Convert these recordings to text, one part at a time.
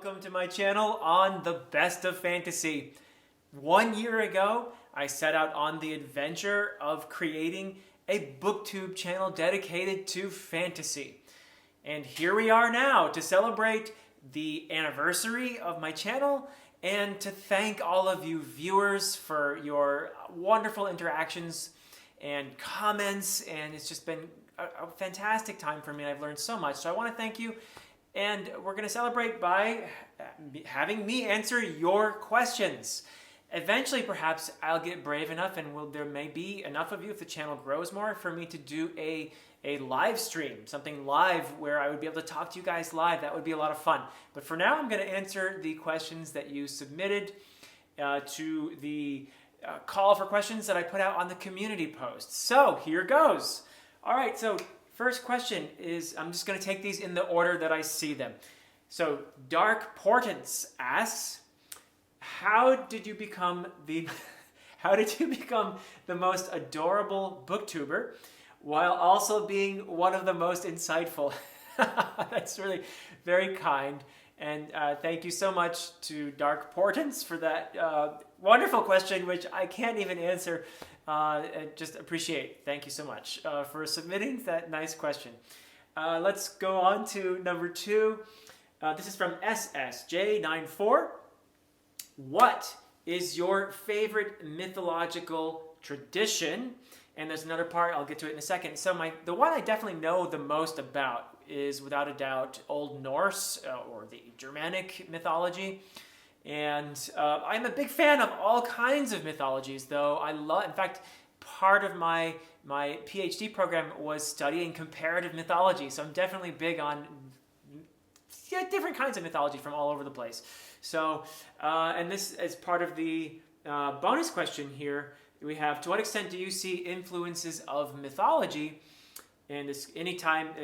welcome to my channel on the best of fantasy. 1 year ago, I set out on the adventure of creating a BookTube channel dedicated to fantasy. And here we are now to celebrate the anniversary of my channel and to thank all of you viewers for your wonderful interactions and comments, and it's just been a fantastic time for me. I've learned so much, so I want to thank you. And we're going to celebrate by having me answer your questions. Eventually, perhaps I'll get brave enough, and there may be enough of you, if the channel grows more, for me to do a live stream, something live where I would be able to talk to you guys live. That would be a lot of fun. But for now, I'm going to answer the questions that you submitted to the call for questions that I put out on the community post. So here goes. All right, so first question is, I'm just going to take these in the order that I see them. So DarkPortents asks, how did you become the most adorable booktuber while also being one of the most insightful? That's really very kind. And thank you so much to DarkPortents for that wonderful question, which I can't even answer. Just appreciate. Thank you so much for submitting that nice question. Let's go on to number 2. This is from SSJ94. What is your favorite mythological tradition? And there's another part, I'll get to it in a second. So the one I definitely know the most about is, without a doubt, Old Norse or the Germanic mythology. And I'm a big fan of all kinds of mythologies, though. In fact, part of my PhD program was studying comparative mythology. So I'm definitely big on different kinds of mythology from all over the place. So, and this is part of the bonus question here. We have, to what extent do you see influences of mythology? And this, any type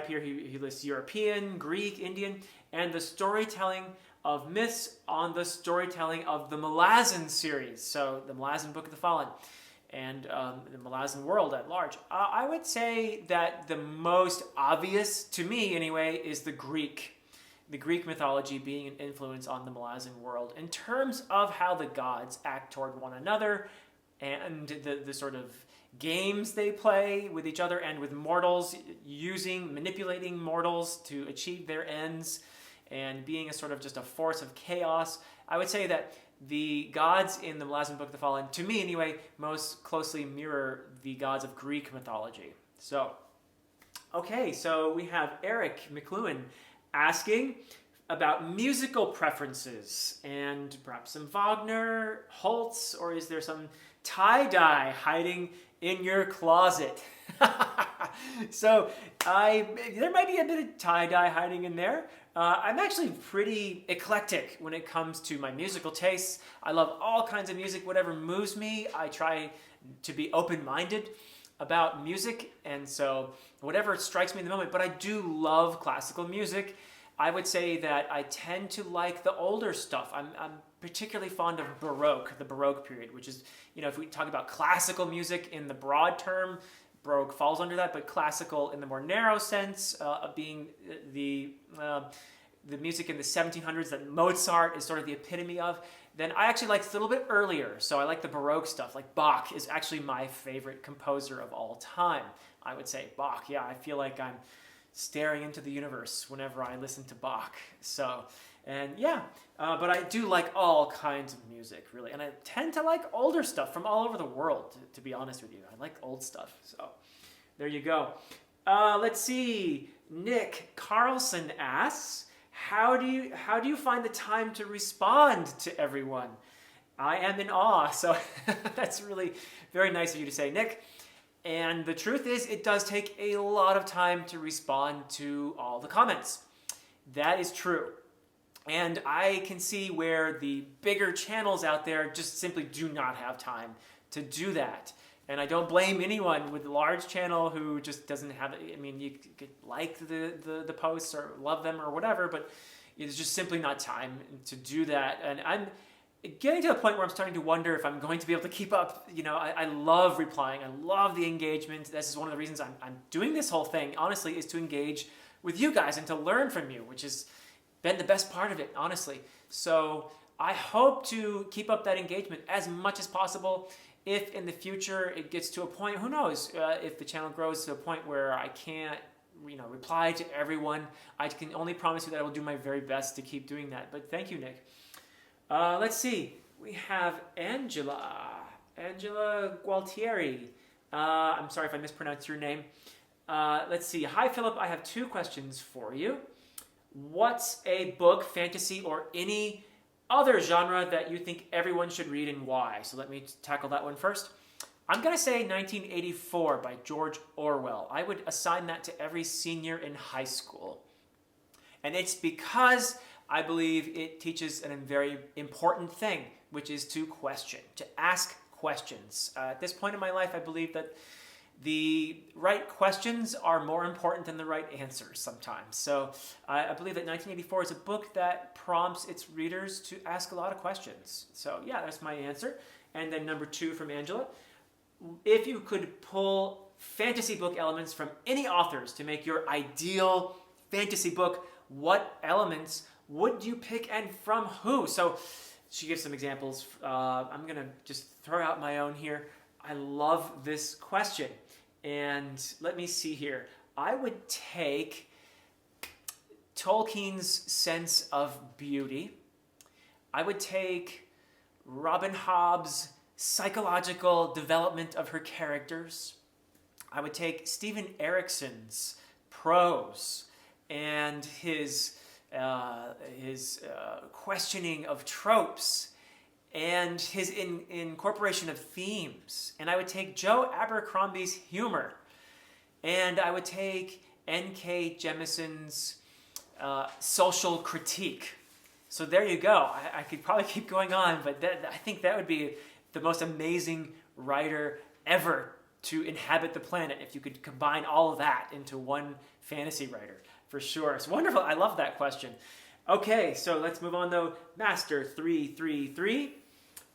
here, he lists European, Greek, Indian, and the storytelling of myths on the storytelling of the Malazan series. So the Malazan Book of the Fallen and the Malazan world at large. I would say that the most obvious, to me anyway, is the Greek mythology being an influence on the Malazan world in terms of how the gods act toward one another and the sort of games they play with each other and with mortals, manipulating mortals to achieve their ends and being a sort of just a force of chaos. I would say that the gods in the Malazan Book of the Fallen, to me anyway, most closely mirror the gods of Greek mythology. So, okay, so we have Eric McLuhan asking about musical preferences and perhaps some Wagner, Holtz, or is there some tie-dye hiding in your closet? So there might be a bit of tie-dye hiding in there. I'm actually pretty eclectic when it comes to my musical tastes. I love all kinds of music, whatever moves me. I try to be open-minded about music, and so whatever strikes me in the moment. But I do love classical music. I would say that I tend to like the older stuff. I'm particularly fond of Baroque, the Baroque period, which is, if we talk about classical music in the broad term, Baroque falls under that, but classical in the more narrow sense of being the music in the 1700s that Mozart is sort of the epitome of, then I actually like a little bit earlier. So I like the Baroque stuff. Like Bach is actually my favorite composer of all time. I would say Bach. Yeah, I feel like I'm staring into the universe whenever I listen to Bach. So, and yeah, but I do like all kinds of music, really. And I tend to like older stuff from all over the world, to be honest with you. I like old stuff. So there you go. Let's see. Nick Carlson asks, how do you find the time to respond to everyone? I am in awe. So that's really very nice of you to say, Nick. And the truth is, it does take a lot of time to respond to all the comments. That is true. And I can see where the bigger channels out there just simply do not have time to do that. And I don't blame anyone with a large channel who just doesn't have it. I mean, you could like the posts or love them or whatever, but it's just simply not time to do that. And I'm getting to the point where I'm starting to wonder if I'm going to be able to keep up. I love replying. I love the engagement. This is one of the reasons I'm doing this whole thing, honestly, is to engage with you guys and to learn from you, which is been the best part of it, honestly. So I hope to keep up that engagement as much as possible. If in the future it gets to a point, who knows, if the channel grows to a point where I can't reply to everyone, I can only promise you that I will do my very best to keep doing that. But thank you, Nick. Let's see. We have Angela Gualtieri. I'm sorry if I mispronounced your name. Let's see. Hi, Philip. I have 2 questions for you. What's a book, fantasy, or any other genre that you think everyone should read and why? So let me tackle that one first. I'm going to say 1984 by George Orwell. I would assign that to every senior in high school. And it's because I believe it teaches a very important thing, which is to question, to ask questions. At this point in my life, I believe that the right questions are more important than the right answers sometimes. So I believe that 1984 is a book that prompts its readers to ask a lot of questions. So yeah, that's my answer. And then number 2 from Angela. If you could pull fantasy book elements from any authors to make your ideal fantasy book, what elements would you pick and from who? So she gives some examples. I'm going to just throw out my own here. I love this question. And let me see here. I would take Tolkien's sense of beauty. I would take Robin Hobb's psychological development of her characters. I would take Steven Erikson's prose and his questioning of tropes and his incorporation of themes. And I would take Joe Abercrombie's humor. And I would take N.K. Jemison's social critique. So there you go. I could probably keep going on, but I think that would be the most amazing writer ever to inhabit the planet if you could combine all of that into one fantasy writer, for sure. It's wonderful. I love that question. Okay, so let's move on though. Master333.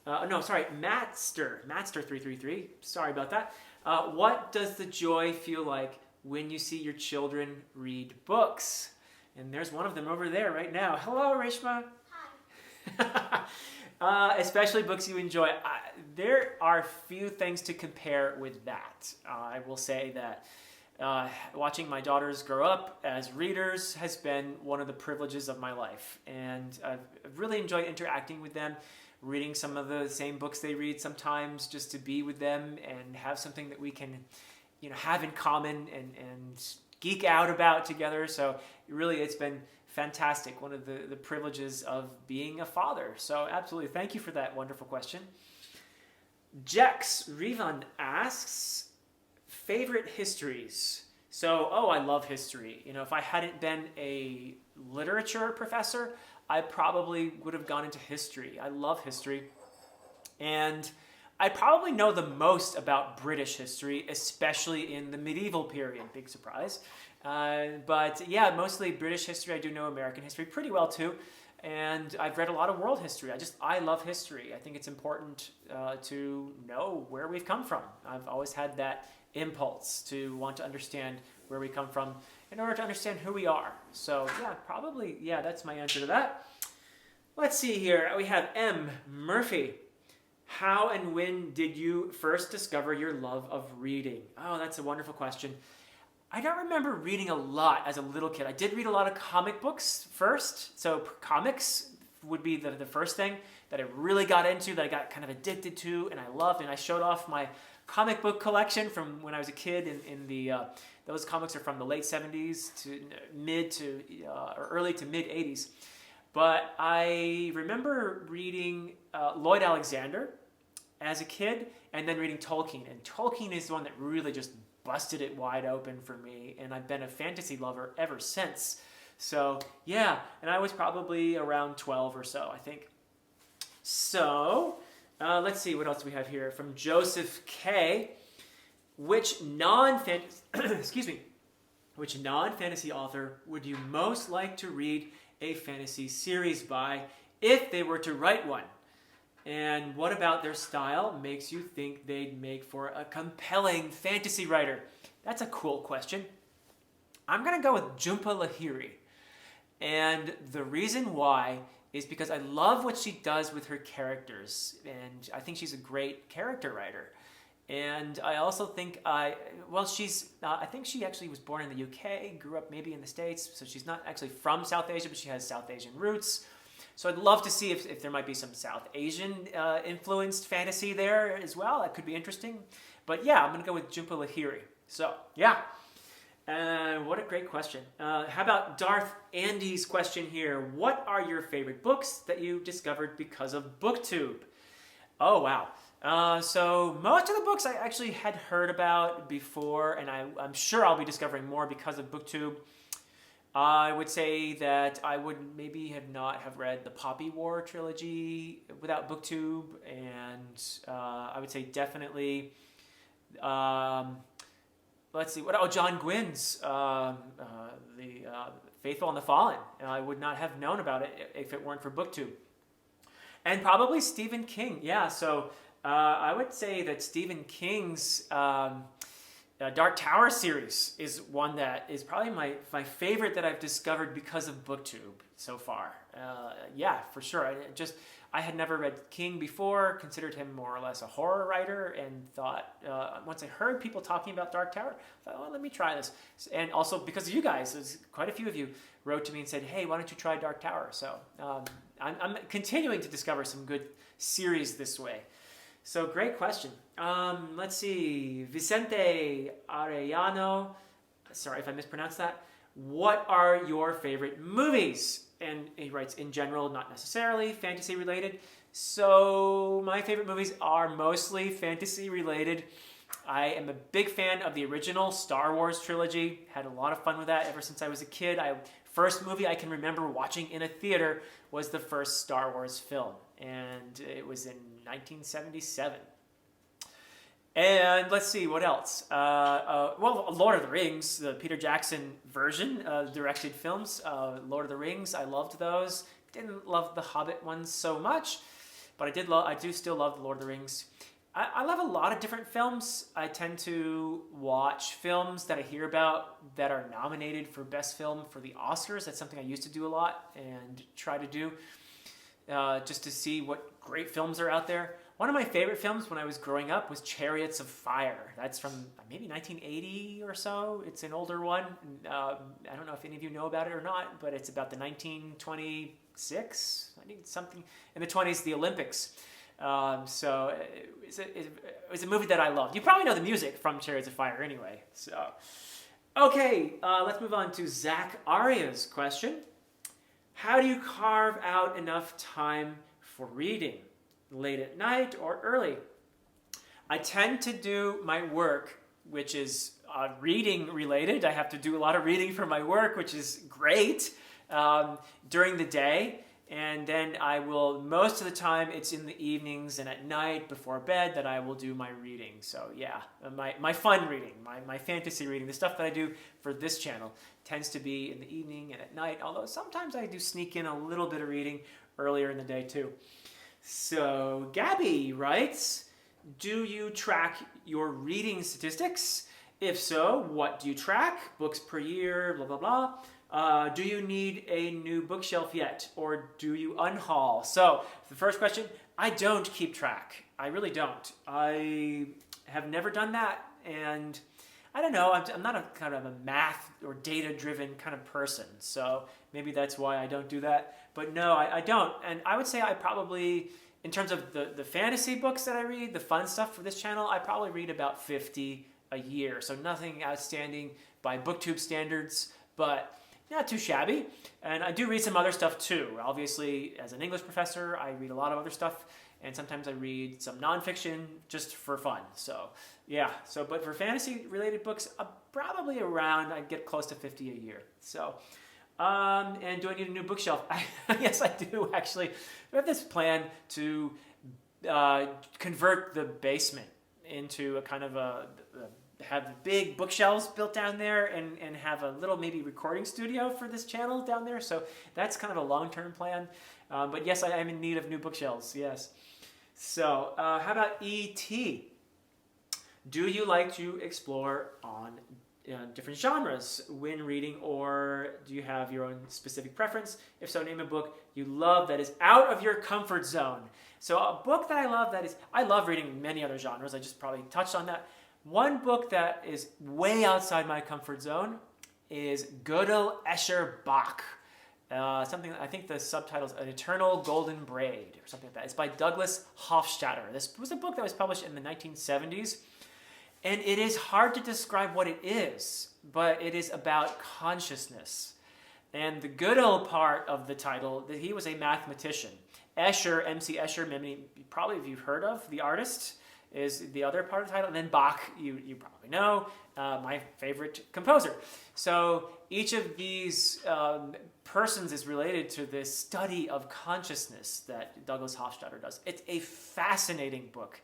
Matster333. Sorry about that. What does the joy feel like when you see your children read books? And there's one of them over there right now. Hello, Reshma. Hi. Especially books you enjoy. There are few things to compare with that. I will say that watching my daughters grow up as readers has been one of the privileges of my life. And I've really enjoyed interacting with them, reading some of the same books they read sometimes, just to be with them and have something that we can have in common and geek out about together. So really it's been fantastic. One of the privileges of being a father. So absolutely, thank you for that wonderful question. Jex Rivan asks, favorite histories. So, I love history. If I hadn't been a literature professor, I probably would have gone into history. I love history. And I probably know the most about British history, especially in the medieval period. Big surprise. But yeah, mostly British history. I do know American history pretty well too. And I've read a lot of world history. I love history. I think it's important to know where we've come from. I've always had that impulse to want to understand where we come from in order to understand who we are. So yeah, that's my answer to that. Let's see here. We have M. Murphy. How and when did you first discover your love of reading? Oh, that's a wonderful question. I don't remember reading a lot as a little kid. I did read a lot of comic books first. So comics would be the first thing that I really got into, that I got kind of addicted to and I loved. And I showed off my comic book collection from when I was a kid. Those comics are from the late 70s to or early to mid 80s. But I remember reading Lloyd Alexander as a kid and then reading Tolkien. And Tolkien is the one that really just busted it wide open for me. And I've been a fantasy lover ever since. So yeah, and I was probably around 12 or so, I think. So let's see, what else we have here from Joseph K. Which non-fantasy author would you most like to read a fantasy series by if they were to write one? And what about their style makes you think they'd make for a compelling fantasy writer? That's a cool question. I'm going to go with Jhumpa Lahiri. And the reason why is because I love what she does with her characters, and I think she's a great character writer. And I also think I think she actually was born in the UK, grew up maybe in the States, so she's not actually from South Asia, but she has South Asian roots. So I'd love to see if there might be some South Asian influenced fantasy there as well. That could be interesting. But yeah, I'm going to go with Jhumpa Lahiri. So yeah, what a great question. How about Darth Andy's question here? What are your favorite books that you discovered because of BookTube? Oh, wow. So most of the books I actually had heard about before, and I'm sure I'll be discovering more because of BookTube. I would say that I would maybe not have read the Poppy War trilogy without BookTube, and I would say definitely, let's see, John Gwynn's the Faithful and the Fallen. I would not have known about it if it weren't for BookTube. And probably Stephen King, yeah. So I would say that Stephen King's Dark Tower series is one that is probably my favorite that I've discovered because of BookTube so far. Yeah, for sure. I had never read King before, considered him more or less a horror writer, and thought, once I heard people talking about Dark Tower, I thought, well, let me try this. And also because of you guys, quite a few of you wrote to me and said, hey, why don't you try Dark Tower? So I'm continuing to discover some good series this way. So great question. Let's see, Vicente Arellano, sorry if I mispronounced that. What are your favorite movies? And he writes, in general, not necessarily fantasy related. So my favorite movies are mostly fantasy related. I am a big fan of the original Star Wars trilogy. Had a lot of fun with that ever since I was a kid. First movie I can remember watching in a theater was the first Star Wars film, and it was in 1977. And let's see, what else? Well, Lord of the Rings, the Peter Jackson version, directed films. Lord of the Rings, I loved those. Didn't love the Hobbit ones so much, but I do still love the Lord of the Rings. I love a lot of different films. I tend to watch films that I hear about that are nominated for Best Film for the Oscars. That's something I used to do a lot and try to do just to see what great films are out there. One of my favorite films when I was growing up was Chariots of Fire. That's from maybe 1980 or so. It's an older one. I don't know if any of you know about it or not, but it's about the 1926, I think something in the 20s, the Olympics. So it was a movie that I loved. You probably know the music from Chariots of Fire anyway. So, okay, let's move on to Zach Aria's question. How do you carve out enough time for reading? Late at night or early? I tend to do my work, which is reading related. I have to do a lot of reading for my work, which is great, during the day. And then I will, most of the time, it's in the evenings and at night before bed that I will do my reading. So yeah, my fun reading, my fantasy reading, the stuff that I do for this channel tends to be in the evening and at night, although sometimes I do sneak in a little bit of reading earlier in the day too. So Gabby writes, do you track your reading statistics? If so, what do you track? Books per year, blah, blah, blah. Do you need a new bookshelf yet, or do you unhaul? So the first question, I don't keep track. I really don't. I have never done that, and I don't know. I'm not a kind of a math or data-driven kind of person, so maybe that's why I don't do that. But no, I don't. And I would say I probably, in terms of the fantasy books that I read, the fun stuff for this channel, I probably read about 50 a year. So nothing outstanding by BookTube standards, but not too shabby. And I do read some other stuff too. Obviously, as an English professor, I read a lot of other stuff. And sometimes I read some nonfiction just for fun. So yeah, but for fantasy related books, probably around, I'd get close to 50 a year. So, and do I need a new bookshelf? Yes, I do actually. We have this plan to convert the basement into a kind of have big bookshelves built down there and have a little maybe recording studio for this channel down there. So that's kind of a long-term plan. But yes, I am in need of new bookshelves, yes. So how about E.T.? Do you like to explore on different genres when reading, or do you have your own specific preference? If so, name a book you love that is out of your comfort zone. So a book that I love I love reading many other genres. I just probably touched on that. One book that is way outside my comfort zone is Gödel Escher Bach. Something, I think the subtitle is An Eternal Golden Braid or something like that. It's by Douglas Hofstadter. This was a book that was published in the 1970s. And it is hard to describe what it is, but it is about consciousness. And the Gödel part of the title, that he was a mathematician. Escher, M.C. Escher, probably if you've heard of, the artist, is the other part of the title. And then Bach, you probably know, my favorite composer. So each of these persons is related to this study of consciousness that Douglas Hofstadter does. It's a fascinating book.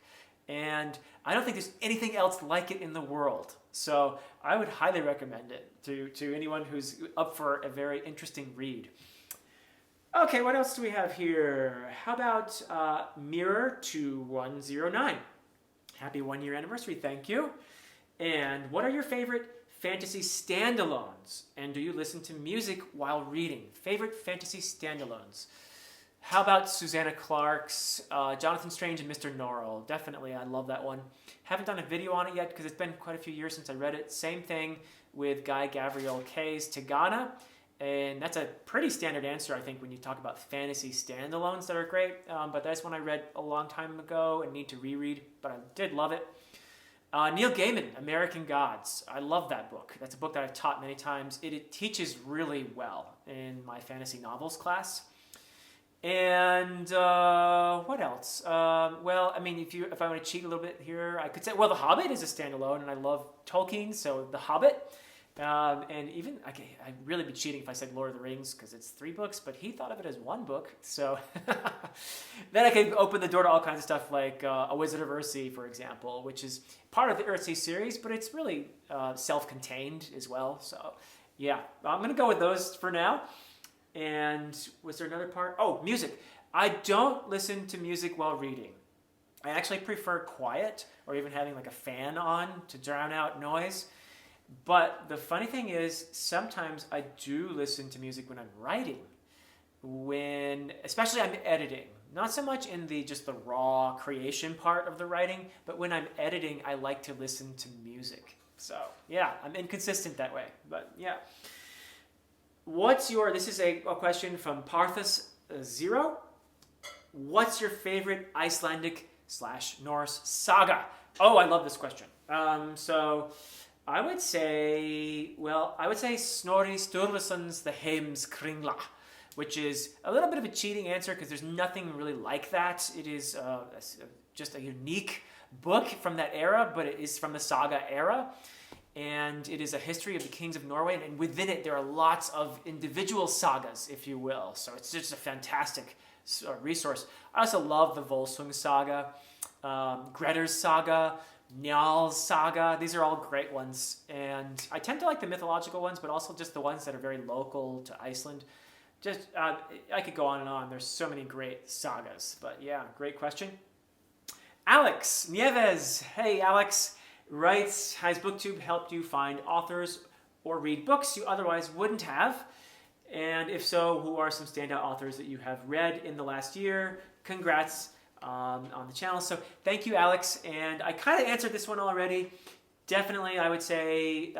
And I don't think there's anything else like it in the world. So I would highly recommend it to anyone who's up for a very interesting read. Okay, what else do we have here? How about Mirror 2109? Happy 1-year anniversary, thank you. And what are your favorite fantasy standalones? And do you listen to music while reading? Favorite fantasy standalones? How about Susanna Clarke's Jonathan Strange and Mr. Norrell? Definitely, I love that one. Haven't done a video on it yet because it's been quite a few years since I read it. Same thing with Guy Gavriel Kay's Tigana. And that's a pretty standard answer, I think, when you talk about fantasy standalones that are great. But that's one I read a long time ago and need to reread, but I did love it. Neil Gaiman, American Gods. I love that book. That's a book that I've taught many times. It teaches really well in my fantasy novels class. And what else? Well, I mean, if I want to cheat a little bit here, I could say, well, The Hobbit is a standalone, and I love Tolkien, so The Hobbit. And even, I'd really be cheating if I said Lord of the Rings, because it's 3 books, but he thought of it as 1 book. So then I could open the door to all kinds of stuff like A Wizard of Earthsea, for example, which is part of the Earthsea series, but it's really self-contained as well. So yeah, I'm going to go with those for now. And was there another part? Oh, music. I don't listen to music while reading. I actually prefer quiet or even having like a fan on to drown out noise. But the funny thing is, sometimes I do listen to music when I'm writing. Especially I'm editing. Not so much in just the raw creation part of the writing, but when I'm editing, I like to listen to music. So yeah, I'm inconsistent that way, but yeah. This is a question from Parthus0. What's your favorite Icelandic/Norse saga? Oh, I love this question. So I would say Snorri Sturluson's The Heimskringla, which is a little bit of a cheating answer because there's nothing really like that. It is just a unique book from that era, but it is from the Saga era. And it is a history of the kings of Norway, and within it there are lots of individual sagas, if you will. So it's just a fantastic resource. I also love the Volsung saga, Grettir's saga, Njal's saga. These are all great ones. And I tend to like the mythological ones, but also just the ones that are very local to Iceland. I could go on and on. There's so many great sagas. But yeah, great question. Alex Nieves. Hey, Alex. Writes, has BookTube helped you find authors or read books you otherwise wouldn't have? And if so, who are some standout authors that you have read in the last year? Congrats on the channel. So thank you, Alex. And I kind of answered this one already. Definitely, I would say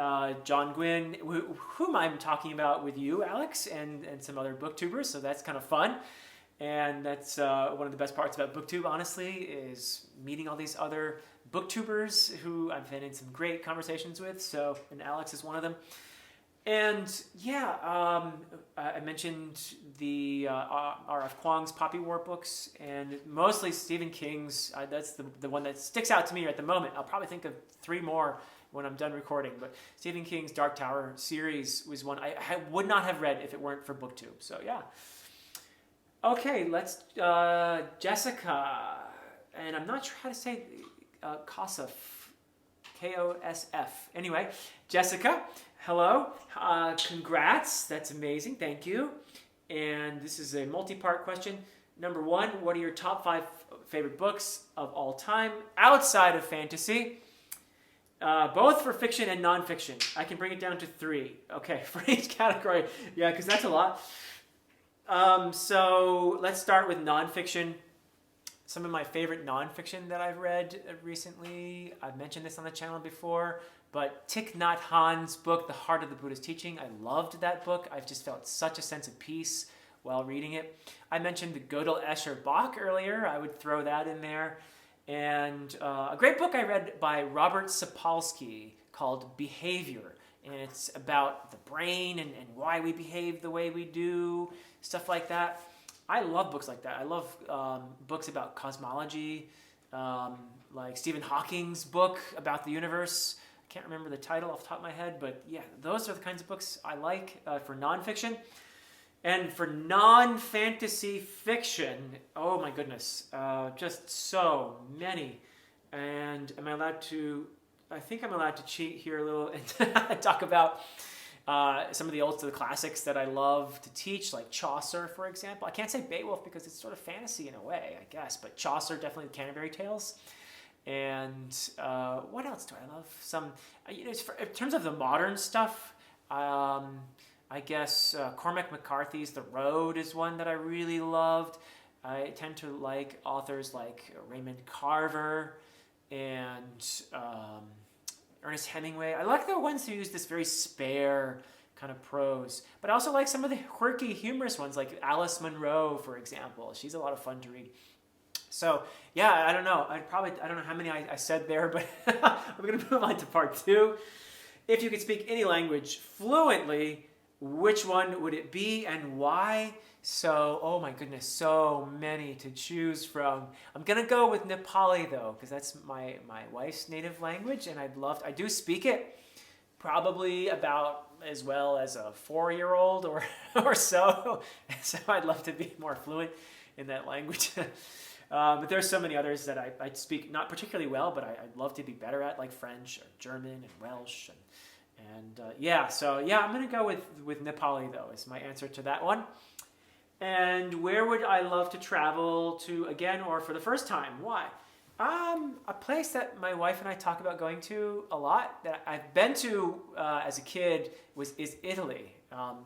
John Gwynne, whom I'm talking about with you, Alex, and some other booktubers. So that's kind of fun. And that's one of the best parts about BookTube, honestly, is meeting all these other booktubers who I've been in some great conversations with. So, and Alex is one of them. And yeah, I mentioned the R.F. Kuang's Poppy War books, and mostly Stephen King's. That's the one that sticks out to me at the moment. I'll probably think of 3 more when I'm done recording. But Stephen King's Dark Tower series was one I would not have read if it weren't for BookTube. So yeah. Okay, let's Jessica, and I'm not sure how to say Kosef, K-O-S-F. Anyway, Jessica, hello, congrats, that's amazing, thank you. And this is a multi-part question. Number 1, what are your top 5 favorite books of all time outside of fantasy? Both for fiction and nonfiction. I can bring it down to 3. Okay, for each category. Yeah, because that's a lot. So let's start with nonfiction. Some of my favorite nonfiction that I've read recently, I've mentioned this on the channel before, but Thich Nhat Hanh's book, The Heart of the Buddhist Teaching, I loved that book. I've just felt such a sense of peace while reading it. I mentioned the Gödel Escher Bach earlier. I would throw that in there. And a great book I read by Robert Sapolsky called Behavior. And it's about the brain and why we behave the way we do, stuff like that. I love books like that. I love books about cosmology, like Stephen Hawking's book about the universe. I can't remember the title off the top of my head, but yeah, those are the kinds of books I like for nonfiction. And for non-fantasy fiction, oh my goodness, just so many. And am I allowed to, I think I'm allowed to cheat here a little and talk about some of the old classics that I love to teach, like Chaucer, for example. I can't say Beowulf because it's sort of fantasy in a way, I guess, but Chaucer, definitely the Canterbury Tales. And what else do I love? Some, in terms of the modern stuff, I guess Cormac McCarthy's The Road is one that I really loved. I tend to like authors like Raymond Carver and Ernest Hemingway. I like the ones who use this very spare kind of prose. But I also like some of the quirky, humorous ones like Alice Munro, for example. She's a lot of fun to read. So, yeah, I don't know. I don't know how many I said there, but I'm going to move on to part 2. If you could speak any language fluently, which one would it be and why? So, oh my goodness, so many to choose from. I'm going to go with Nepali, though, because that's my wife's native language, and I do speak it probably about as well as a 4-year-old or so. So I'd love to be more fluent in that language. But there's so many others that I speak not particularly well, but I'd love to be better at, like French or German and Welsh and I'm going to go with Nepali, though, is my answer to that one. And where would I love to travel to again or for the first time? Why? A place that my wife and I talk about going to a lot that I've been to as a kid is Italy.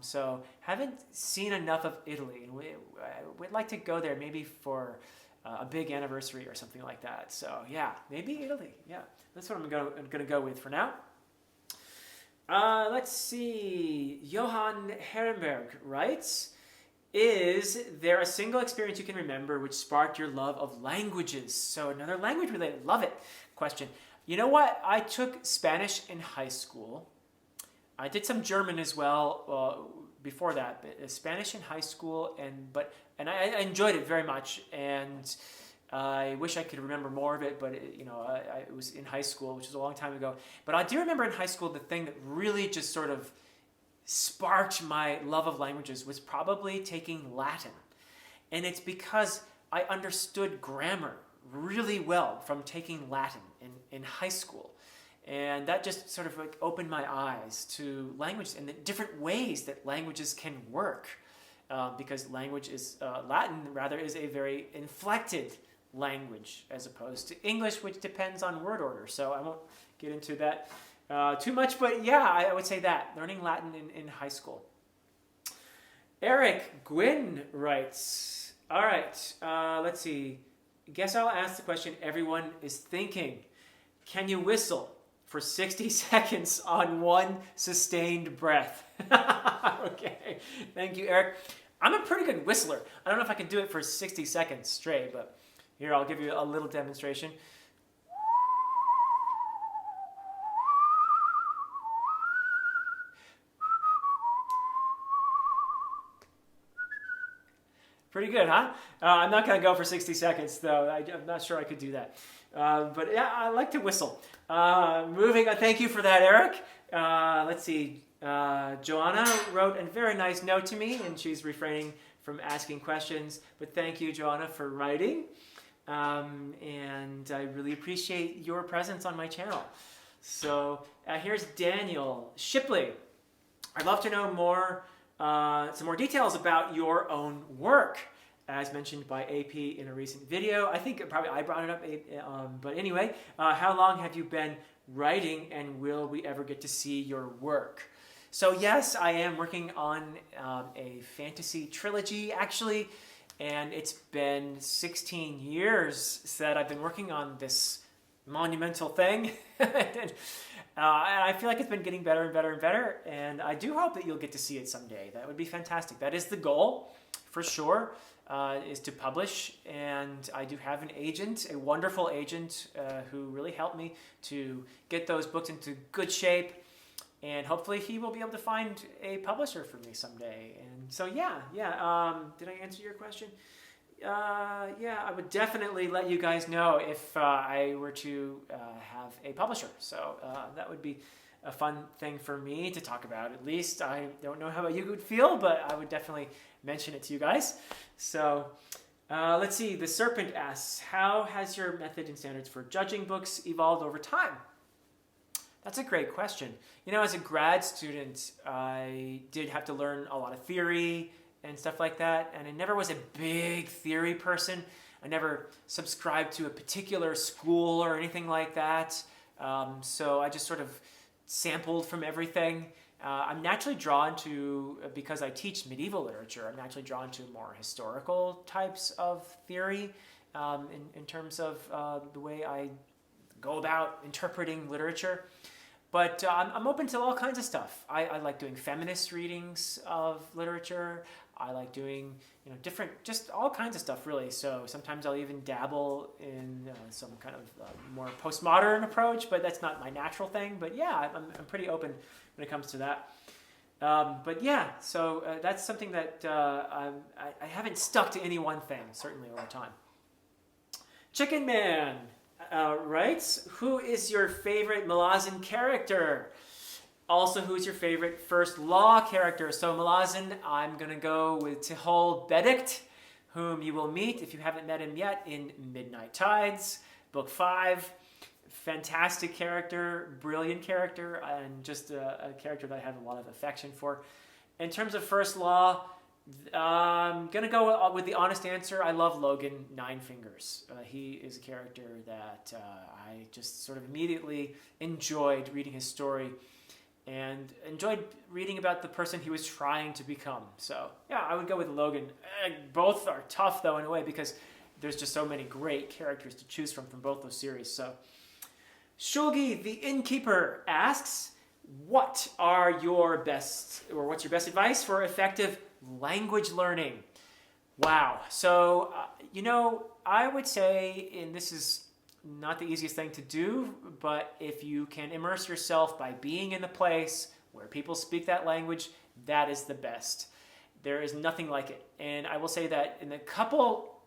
So haven't seen enough of Italy. And we'd like to go there maybe for a big anniversary or something like that. So yeah, maybe Italy. Yeah, that's what I'm going to go with for now. Let's see. Johan Herrenberg writes, is there a single experience you can remember which sparked your love of languages? So another language related, love it question. You know what? I took Spanish in high school. I did some German as well before that, but Spanish in high school, and I enjoyed it very much, and I wish I could remember more of it, but it was in high school, which was a long time ago. But I do remember in high school the thing that really just sort of sparked my love of languages was probably taking Latin. And it's because I understood grammar really well from taking Latin in high school. And that just sort of like opened my eyes to language and the different ways that languages can work. Because language is, Latin rather, is a very inflected language as opposed to English, which depends on word order. So I won't get into that too much, but yeah, I would say that, learning Latin in high school. Eric Gwynn writes, all right, let's see. Guess I'll ask the question everyone is thinking. Can you whistle for 60 seconds on one sustained breath? Okay, thank you, Eric. I'm a pretty good whistler. I don't know if I can do it for 60 seconds straight, but here, I'll give you a little demonstration. Pretty good, huh? I'm not going to go for 60 seconds, though. I'm not sure I could do that. But yeah, I like to whistle. Moving on. Thank you for that, Eric. Let's see. Joanna wrote a very nice note to me, and she's refraining from asking questions. But thank you, Joanna, for writing. And I really appreciate your presence on my channel. So here's Daniel Shipley. I'd love to know more, some more details about your own work, as mentioned by AP in a recent video. I think probably I brought it up, but anyway, how long have you been writing, and will we ever get to see your work? So yes, I am working on a fantasy trilogy, actually, and it's been 16 years that I've been working on this monumental thing. And I feel like it's been getting better and better and better, and I do hope that you'll get to see it someday. That would be fantastic. That is the goal, for sure, is to publish, and I do have an agent, a wonderful agent, who really helped me to get those books into good shape, and hopefully he will be able to find a publisher for me someday. And so did I answer your question? I would definitely let you guys know if I were to have a publisher. So that would be a fun thing for me to talk about. At least I don't know how you would feel, but I would definitely mention it to you guys. So let's see. The Serpent asks, how has your method and standards for judging books evolved over time? That's a great question. You know, as a grad student, I did have to learn a lot of theory and stuff like that, and I never was a big theory person. I never subscribed to a particular school or anything like that, so I just sort of sampled from everything. I'm naturally drawn to, because I teach medieval literature, I'm naturally drawn to more historical types of theory in terms of the way I go about interpreting literature. But I'm open to all kinds of stuff. I like doing feminist readings of literature. I like doing, different, just all kinds of stuff, really. So sometimes I'll even dabble in some kind of more postmodern approach, but that's not my natural thing. But yeah, I'm pretty open when it comes to that. So that's something that I haven't stuck to any one thing, certainly over time. Chicken Man writes, who is your favorite Malazan character? Also, who's your favorite First Law character? So Malazan, I'm going to go with Tihol Bedict, whom you will meet, if you haven't met him yet, in Midnight Tides, Book 5. Fantastic character, brilliant character, and just a character that I have a lot of affection for. In terms of First Law, I'm going to go with the honest answer. I love Logan Nine Fingers. He is a character that I just sort of immediately enjoyed reading his story and enjoyed reading about the person he was trying to become. So yeah, I would go with Logan. Both are tough, though, in a way, because there's just so many great characters to choose from both those series. So Shulgi the Innkeeper asks, what's your best advice for effective language learning? Wow. So, I would say, and this is not the easiest thing to do, but if you can immerse yourself by being in the place where people speak that language, that is the best. There is nothing like it. And I will say that in a couple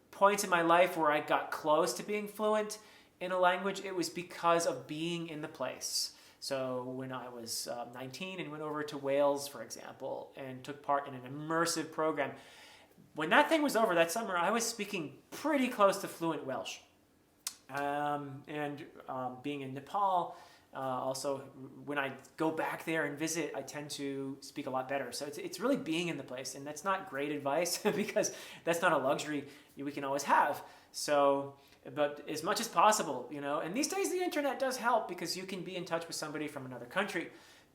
points in my life where I got close to being fluent in a language, it was because of being in the place. So when I was 19 and went over to Wales, for example, and took part in an immersive program, when that thing was over that summer, I was speaking pretty close to fluent Welsh. Being in Nepal, also when I go back there and visit, I tend to speak a lot better. So it's really being in the place, and that's not great advice because that's not a luxury we can always have. So, but as much as possible, and these days the internet does help because you can be in touch with somebody from another country.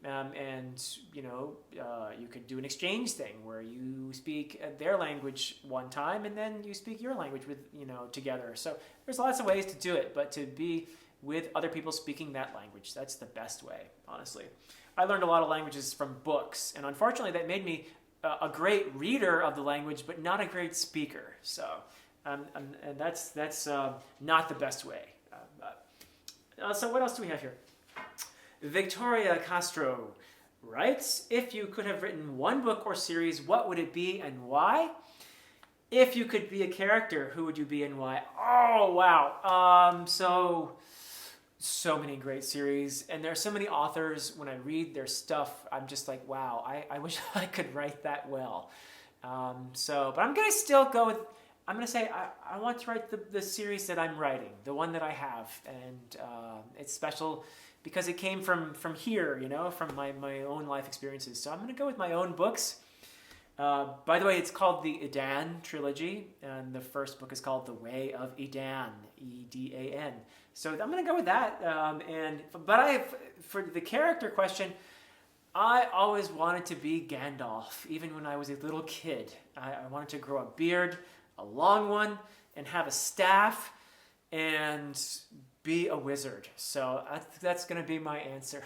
You could do an exchange thing where you speak their language one time and then you speak your language together. So there's lots of ways to do it, but to be with other people speaking that language, that's the best way, honestly. I learned a lot of languages from books, and unfortunately that made me a great reader of the language, but not a great speaker. So, and that's not the best way. So what else do we have here? Victoria Castro writes, if you could have written one book or series, what would it be and why? If you could be a character, who would you be and why? Oh, wow. So many great series. And there are so many authors, when I read their stuff, I'm just like, wow, I wish I could write that well. But I'm going to still go with, I'm going to say I want to write the series that I'm writing, the one that I have. And it's special because it came from here, from my own life experiences. So I'm going to go with my own books. By the way, it's called the Edan trilogy, and the first book is called The Way of Edan, E-D-A-N. So I'm going to go with that. For the character question, I always wanted to be Gandalf, even when I was a little kid. I wanted to grow a beard, a long one, and have a staff, and be a wizard. So that's going to be my answer.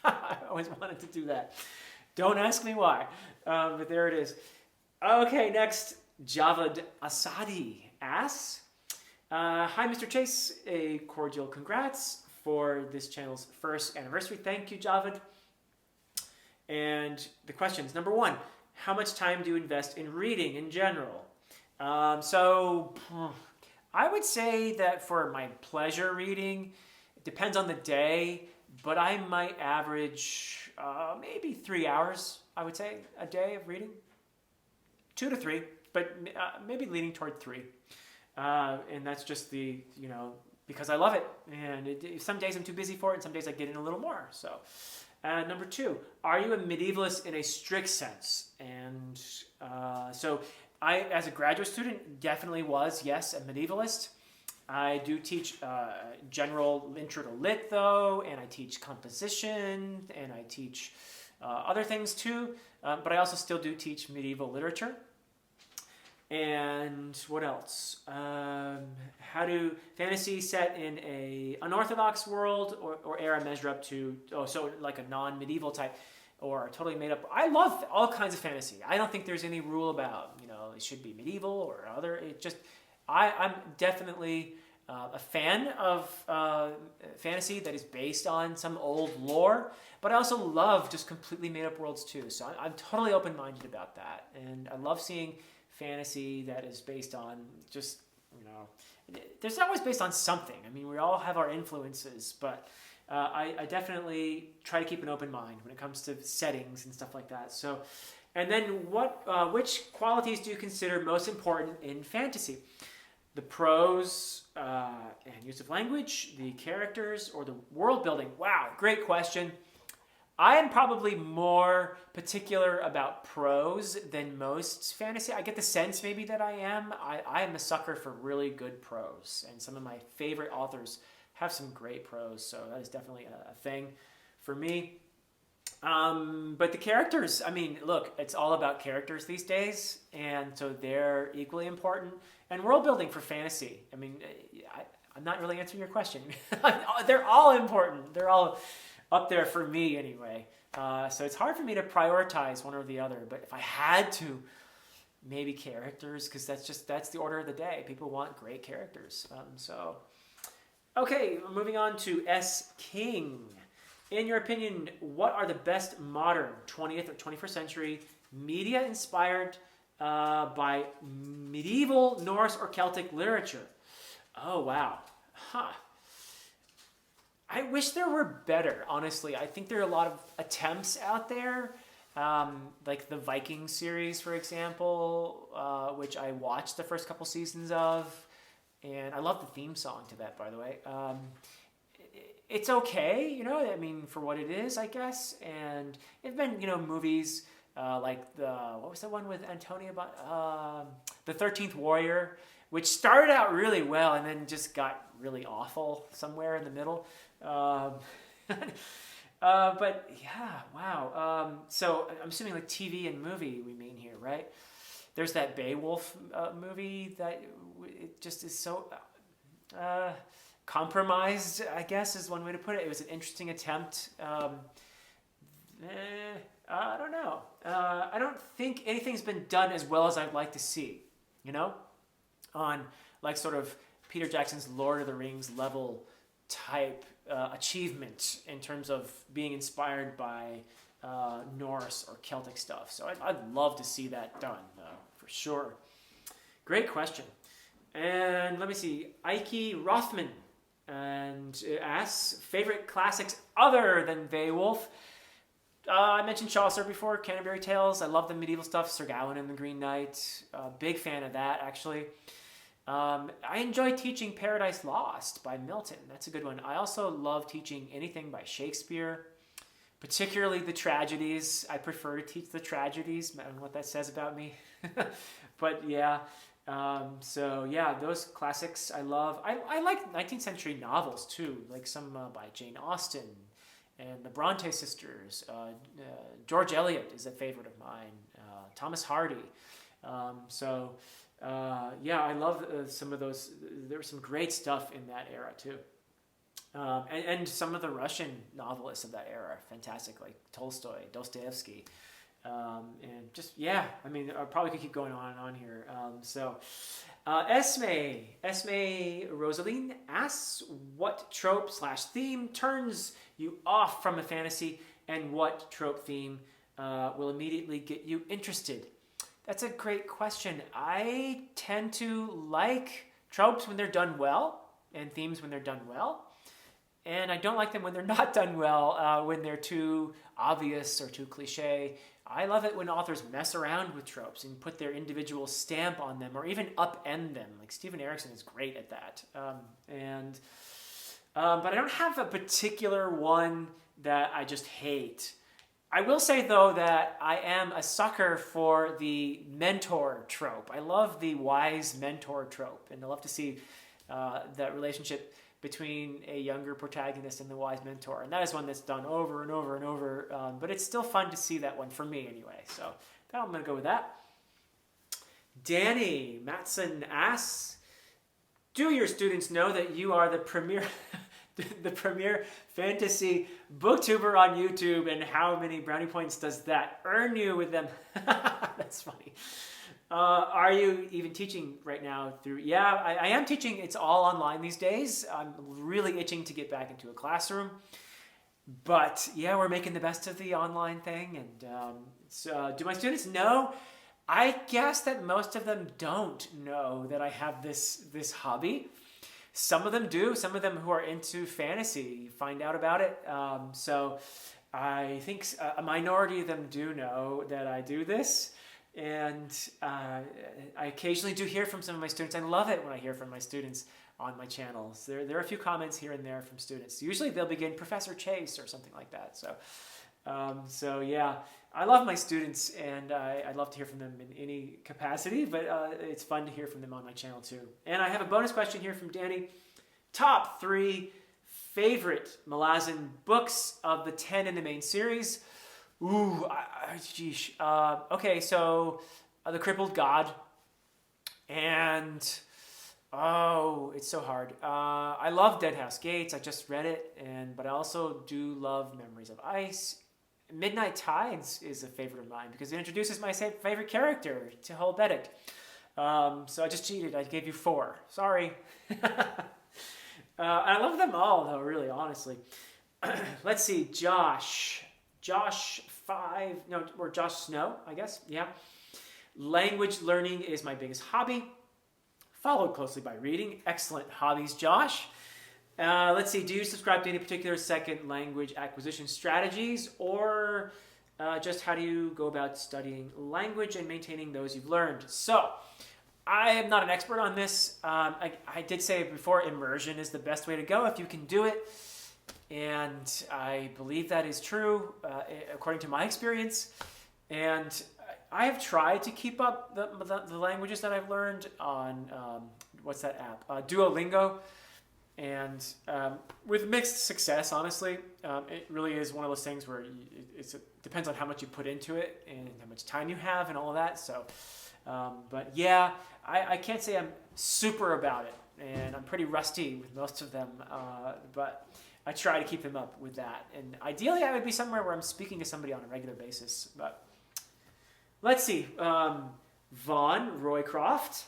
I always wanted to do that. Don't ask me why, but there it is. Okay, next, Javed Asadi asks, hi, Mr. Chase. A cordial congrats for this channel's first anniversary. Thank you, Javed. And the questions. Number one, how much time do you invest in reading in general? So I would say that for my pleasure reading, it depends on the day, but I might average maybe 3 hours, I would say, a day of reading. 2 to 3, but maybe leaning toward 3. And that's just because I love it. And some days I'm too busy for it, and some days I get in a little more. So, number 2, are you a medievalist in a strict sense? And so I, as a graduate student, definitely was, yes, a medievalist. I do teach general intro to lit, though, and I teach composition, and I teach other things too, but I also still do teach medieval literature. And what else? How do fantasy set in a unorthodox world or era measure up to, so like a non-medieval type or totally made up? I love all kinds of fantasy. I don't think there's any rule about, it should be medieval or other. It just, I'm definitely a fan of fantasy that is based on some old lore, but I also love just completely made up worlds too. So I'm totally open-minded about that. And I love seeing fantasy that is based on just, there's always based on something. I mean, we all have our influences, but I definitely try to keep an open mind when it comes to settings and stuff like that. So, and then which qualities do you consider most important in fantasy? The prose and use of language, the characters, or the world building? Wow, great question. I am probably more particular about prose than most fantasy. I get the sense maybe that I am. I am a sucker for really good prose, and some of my favorite authors have some great prose, so that is definitely a thing for me. But the characters, look, it's all about characters these days, and so they're equally important. And world building for fantasy, I'm not really answering your question. They're all important. They're all up there for me anyway. So it's hard for me to prioritize one or the other, but if I had to, maybe characters, because that's the order of the day. People want great characters. Okay, moving on to S. King. In your opinion, what are the best modern 20th or 21st century media inspired by medieval Norse or Celtic literature? Oh, wow. Huh. I wish there were better, honestly. I think there are a lot of attempts out there, like the Viking series, for example, which I watched the first couple seasons of, and I love the theme song to that, by the way. It's okay, for what it is, I guess. And it's been, movies like what was the one with Antonia, The 13th Warrior, which started out really well and then just got really awful somewhere in the middle. But yeah, wow. So I'm assuming like TV and movie we mean here, right? There's that Beowulf movie that it just is so compromised, I guess is one way to put it. It was an interesting attempt. I don't know. I don't think anything's been done as well as I'd like to see, on like sort of Peter Jackson's Lord of the Rings level type achievement in terms of being inspired by Norse or Celtic stuff. So I'd love to see that done, for sure. Great question. And let me see, Ike Rothman and asks, favorite classics other than Beowulf? I mentioned Chaucer before, Canterbury Tales. I love the medieval stuff, Sir Gawain and the Green Knight. Big fan of that, actually. I enjoy teaching Paradise Lost by Milton. That's a good one. I also love teaching anything by Shakespeare. particularly the tragedies. I prefer to teach the tragedies. I don't know what that says about me. But yeah, so yeah, those classics I love. I like 19th century novels too, like some by Jane Austen and the Bronte sisters. George Eliot is a favorite of mine. Thomas Hardy. Yeah, I love some of those. There was some great stuff in that era too. And some of the Russian novelists of that era, fantastic, like Tolstoy, Dostoevsky. And just, yeah, I mean, I probably could keep going on and on here. Esme Rosaline asks, what trope/theme turns you off from a fantasy, and what trope theme will immediately get you interested? That's a great question. I tend to like tropes when they're done well, and themes when they're done well. And I don't like them when they're not done well, when they're too obvious or too cliche. I love it when authors mess around with tropes and put their individual stamp on them, or even upend them. Like Stephen Erickson is great at that. But I don't have a particular one that I just hate. I will say, though, that I am a sucker for the mentor trope. I love the wise mentor trope, and I love to see that relationship between a younger protagonist and the wise mentor. And that is one that's done over and over and over, but it's still fun to see that one for me anyway. So I'm going to go with that. Danny Matson asks, do your students know that you are the premier fantasy booktuber on YouTube, and how many brownie points does that earn you with them? That's funny. Are you even teaching right now through? Yeah, I am teaching. It's all online these days. I'm really itching to get back into a classroom. But yeah, we're making the best of the online thing. And do my students know? I guess that most of them don't know that I have this hobby. Some of them do. Some of them who are into fantasy find out about it. So I think a minority of them do know that I do this. And I occasionally do hear from some of my students. I love it when I hear from my students on my channels. There are a few comments here and there from students. Usually they'll begin Professor Chase or something like that. So yeah, I love my students, and I'd love to hear from them in any capacity, but it's fun to hear from them on my channel too. And I have a bonus question here from Danny. Top 3 favorite Malazan books of the 10 in the main series. Ooh, geesh. Okay, so The Crippled God, and it's so hard. I love Dead House Gates. I just read it, but I also do love Memories of Ice. Midnight Tides is a favorite of mine because it introduces my favorite character, Tehol Benedict. So I just cheated. I gave you 4. Sorry. I love them all, though, really, honestly. Let's see, Josh Snow, I guess. Yeah. Language learning is my biggest hobby, followed closely by reading. Excellent hobbies, Josh. Let's see, do you subscribe to any particular second language acquisition strategies, or just how do you go about studying language and maintaining those you've learned? So, I am not an expert on this. I did say before, immersion is the best way to go if you can do it. And I believe that is true, according to my experience. And I have tried to keep up the languages that I've learned on, what's that app? Duolingo. And with mixed success, honestly. It really is one of those things where it depends on how much you put into it and how much time you have and all of that. So, but yeah, I can't say I'm super about it. And I'm pretty rusty with most of them. But I try to keep them up with that. And ideally, I would be somewhere where I'm speaking to somebody on a regular basis. But let's see. Vaughn Roycroft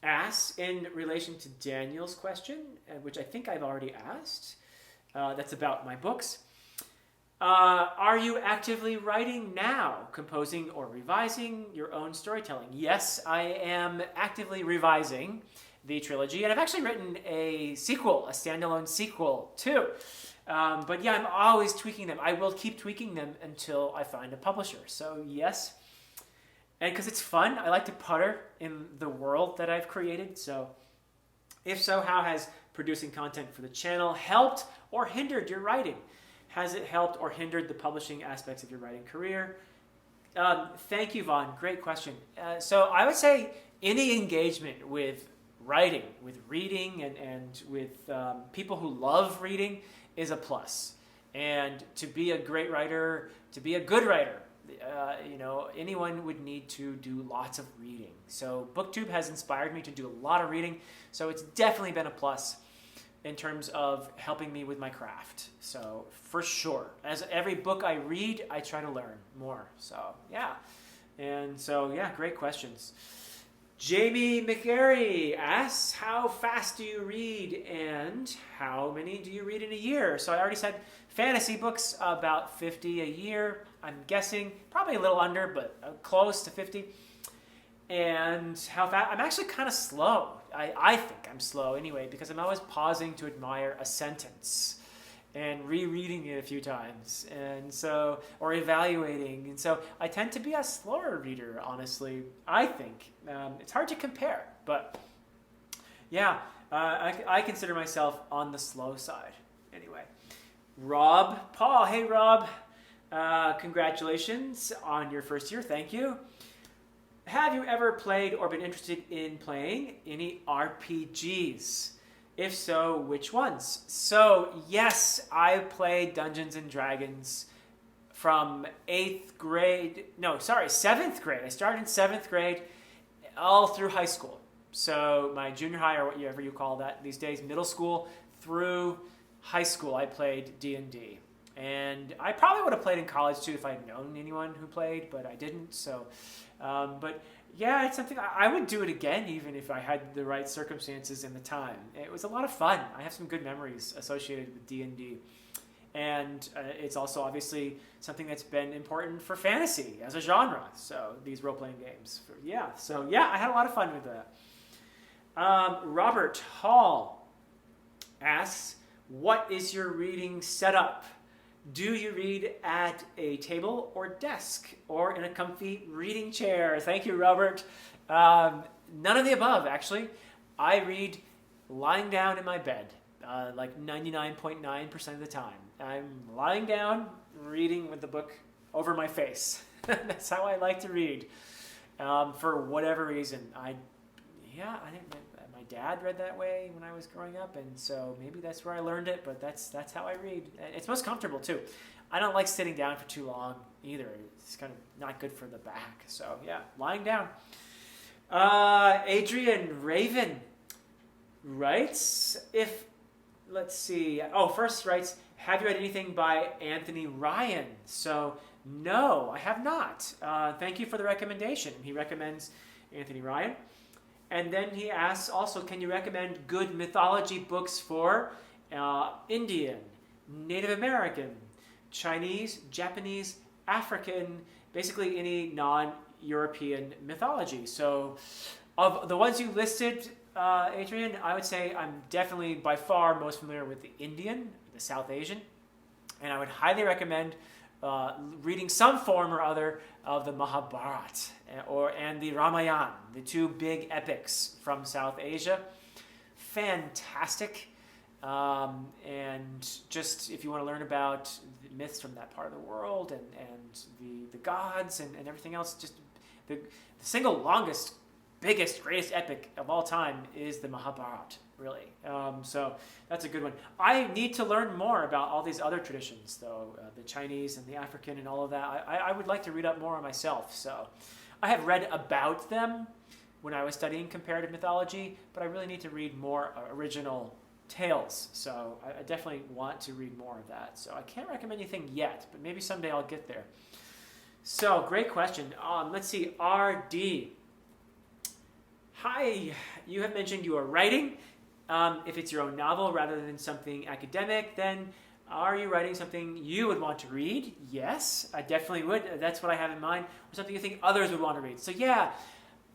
asks, in relation to Daniel's question, which I think I've already asked, that's about my books. Are you actively writing now, composing or revising your own storytelling? Yes, I am actively revising the trilogy, and I've actually written a sequel, a standalone sequel too. But yeah, I'm always tweaking them. I will keep tweaking them until I find a publisher. So yes, and because it's fun, I like to putter in the world that I've created. So if so, how has producing content for the channel helped or hindered your writing? Has it helped or hindered the publishing aspects of your writing career? Thank you, Vaughn. Great question. So I would say any engagement with writing, with reading, and with people who love reading is a plus. And to be a great writer, to be a good writer, anyone would need to do lots of reading. So BookTube has inspired me to do a lot of reading. So it's definitely been a plus in terms of helping me with my craft. So for sure, as every book I read, I try to learn more. So yeah. And so yeah, great questions. Jamie McGarry asks, how fast do you read and how many do you read in a year? So I already said fantasy books, about 50 a year. I'm guessing probably a little under, but close to 50. And how fast? I'm actually kind of slow. I think I'm slow anyway, because I'm always pausing to admire a sentence and rereading it a few times, and so, or evaluating. And so I tend to be a slower reader, honestly, I think. It's hard to compare, but yeah, I consider myself on the slow side. Anyway, Rob Paul. Hey, Rob. Congratulations on your first year. Thank you. Have you ever played or been interested in playing any RPGs? If so, which ones? So, yes, I played Dungeons and Dragons from 7th grade. I started in 7th grade all through high school. So my junior high, or whatever you call that these days, middle school through high school, I played D&D. And I probably would have played in college too if I'd known anyone who played, but I didn't. So, but yeah, it's something I would do it again, even if I had the right circumstances and the time. It was a lot of fun. I have some good memories associated with D&D. And it's also obviously something that's been important for fantasy as a genre. So these role-playing games. So I had a lot of fun with that. Robert Hall asks, what is your reading setup? Do you read at a table or desk or in a comfy reading chair? Thank you, Robert. None of the above, actually. I read lying down in my bed, like 99.9% of the time. I'm lying down, reading with the book over my face. That's how I like to read. For whatever reason. I think my dad read that way when I was growing up, and so maybe that's where I learned it, but that's how I read. It's most comfortable too. I don't like sitting down for too long either. It's kind of not good for the back. So yeah, lying down. Adrian Raven writes, first writes, have you read anything by Anthony Ryan? So no, I have not. Thank you for the recommendation. He recommends Anthony Ryan. And then he asks also, can you recommend good mythology books for Indian, Native American, Chinese, Japanese, African, basically any non-European mythology? So of the ones you listed, Adrian, I would say I'm definitely by far most familiar with the Indian, the South Asian, and I would highly recommend reading some form or other of the Mahabharata and the Ramayana, the two big epics from South Asia. Fantastic. And just if you want to learn about the myths from that part of the world and the gods and everything else, just the single longest, biggest, greatest epic of all time is the Mahabharata, really. So that's a good one. I need to learn more about all these other traditions, though, the Chinese and the African and all of that. I would like to read up more on myself. So I have read about them when I was studying comparative mythology, but I really need to read more original tales. So I definitely want to read more of that. So I can't recommend anything yet, but maybe someday I'll get there. So great question. Let's see, RD. Hi, you have mentioned you are writing. If it's your own novel rather than something academic, then are you writing something you would want to read? Yes, I definitely would. That's what I have in mind. Or something you think others would want to read. So yeah,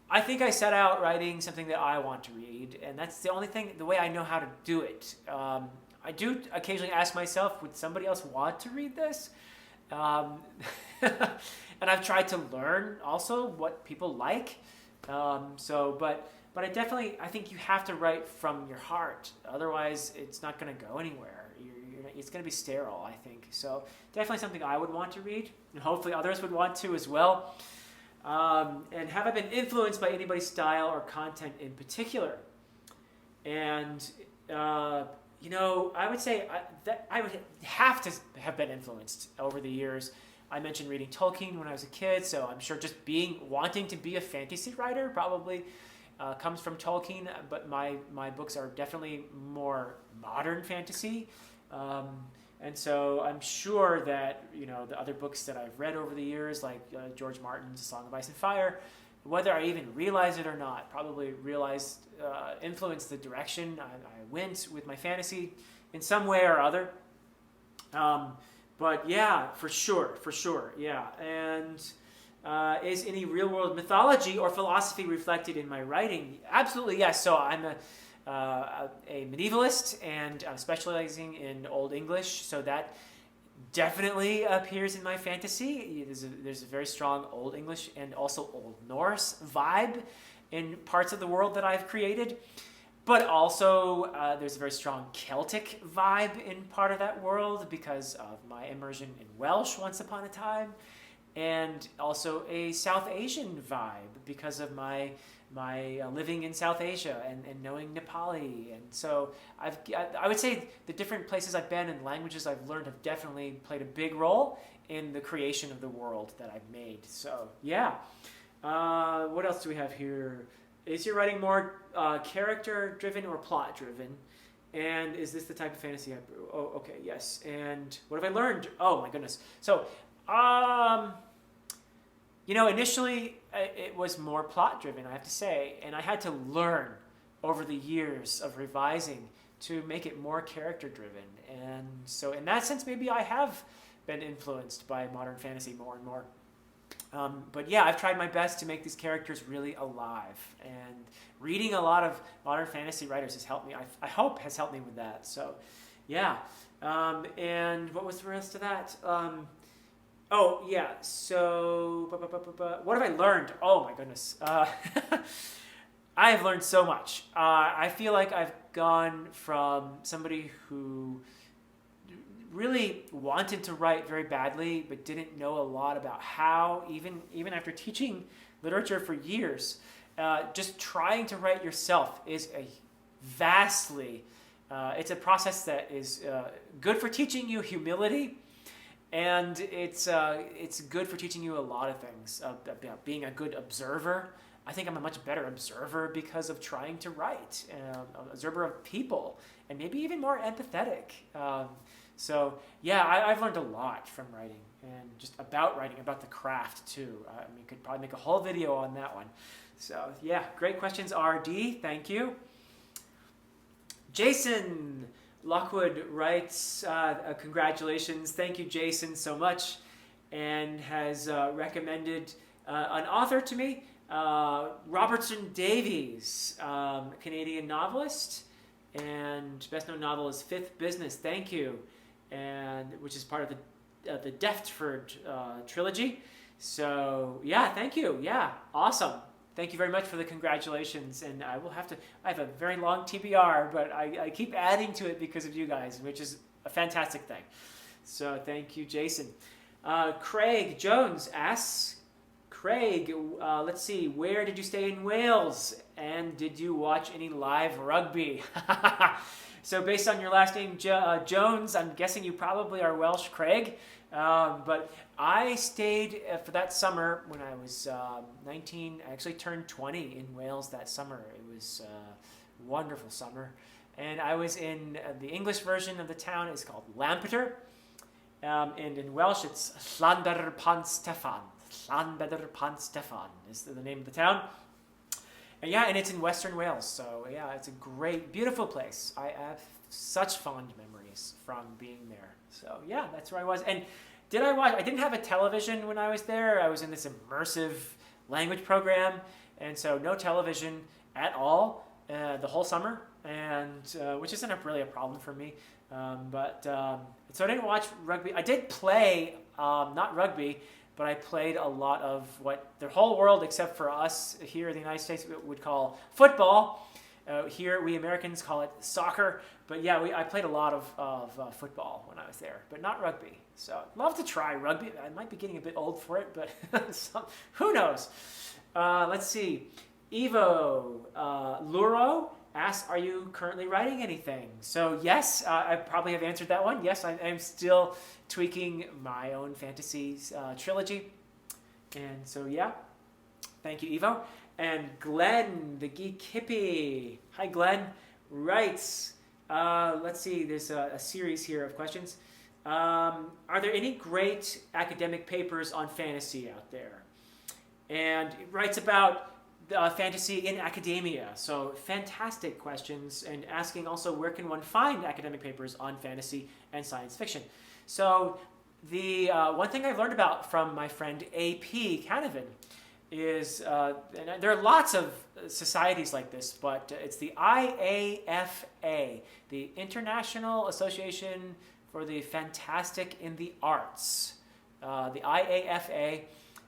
I think I set out writing something that I want to read, and that's the way I know how to do it. I do occasionally ask myself, would somebody else want to read this? And I've tried to learn also what people like. But I think you have to write from your heart. Otherwise, it's not going to go anywhere. it's going to be sterile, I think. So definitely something I would want to read, and hopefully others would want to as well. And have I been influenced by anybody's style or content in particular? And, I would say that I would have to have been influenced over the years. I mentioned reading Tolkien when I was a kid, so I'm sure just wanting to be a fantasy writer probably comes from Tolkien, but my books are definitely more modern fantasy. And so I'm sure that, the other books that I've read over the years, like George Martin's Song of Ice and Fire, whether I even realize it or not, probably influenced the direction I went with my fantasy in some way or other. But yeah, for sure, yeah. And is any real-world mythology or philosophy reflected in my writing? Absolutely, yes. So I'm a medievalist and specializing in Old English, so that definitely appears in my fantasy. There's a very strong Old English and also Old Norse vibe in parts of the world that I've created. But also there's a very strong Celtic vibe in part of that world because of my immersion in Welsh once upon a time. And also a South Asian vibe because of my living in South Asia and knowing Nepali. And so I would say the different places I've been and languages I've learned have definitely played a big role in the creation of the world that I've made. So yeah. What else do we have here? Is your writing more character-driven or plot-driven? And is this the type of fantasy I... Oh, okay, yes. And what have I learned? Oh, my goodness. So, initially it was more plot-driven, I have to say. And I had to learn over the years of revising to make it more character-driven. And so in that sense, maybe I have been influenced by modern fantasy more and more. But yeah, I've tried my best to make these characters really alive, and reading a lot of modern fantasy writers has helped me. I hope has helped me with that. So, yeah. And what was the rest of that? Oh yeah. So, what have I learned? Oh my goodness. I have learned so much. I feel like I've gone from somebody who really wanted to write very badly, but didn't know a lot about how, even after teaching literature for years, just trying to write yourself is it's a process that is good for teaching you humility, and it's good for teaching you a lot of things, about being a good observer. I think I'm a much better observer because of trying to write, an observer of people, and maybe even more empathetic. So yeah, I've learned a lot from writing, and just about writing, about the craft too. Could probably make a whole video on that one. So yeah, great questions, RD. Thank you. Jason Lockwood writes, congratulations. Thank you, Jason, so much, and has recommended an author to me, Robertson Davies, Canadian novelist, and best known novel is Fifth Business. Thank you. And which is part of the Deftford trilogy. So yeah, thank you. Yeah, awesome. Thank you very much for the congratulations. And I have a very long TBR, but I keep adding to it because of you guys, which is a fantastic thing. So thank you, Jason. Craig Jones asks, Craig, let's see, where did you stay in Wales? And did you watch any live rugby? So based on your last name, Jones, I'm guessing you probably are Welsh, Craig. But I stayed for that summer when I was 19. I actually turned 20 in Wales that summer. It was a wonderful summer. And I was in the English version of the town. It's called Lampeter. And in Welsh, it's Llandr Pont Steffan. Llandr Pont Steffan is the name of the town. And yeah, and it's in Western Wales, so yeah, it's a great, beautiful place. I have such fond memories from being there. So yeah, that's where I was. And I didn't have a television when I was there. I was in this immersive language program, and so no television at all the whole summer, and which isn't really a problem for me. So I didn't watch rugby. I did play, not rugby, but I played a lot of what the whole world, except for us here in the United States, would call football. Here, we Americans call it soccer. But yeah, I played a lot of football when I was there, but not rugby. So I'd love to try rugby. I might be getting a bit old for it, but who knows? Let's see. Evo Luro asks, are you currently writing anything? So yes, I probably have answered that one. Yes, I am still tweaking my own fantasy trilogy. And so yeah, thank you, Evo. And Glenn, the Geek Hippie. Hi, Glenn. Writes, let's see, there's a series here of questions. Are there any great academic papers on fantasy out there? And it writes about fantasy in academia. So fantastic questions, and asking also where can one find academic papers on fantasy and science fiction. So the one thing I've learned about from my friend A.P. Canavan is, and there are lots of societies like this, but it's the IAFA, the International Association for the Fantastic in the Arts. The IAFA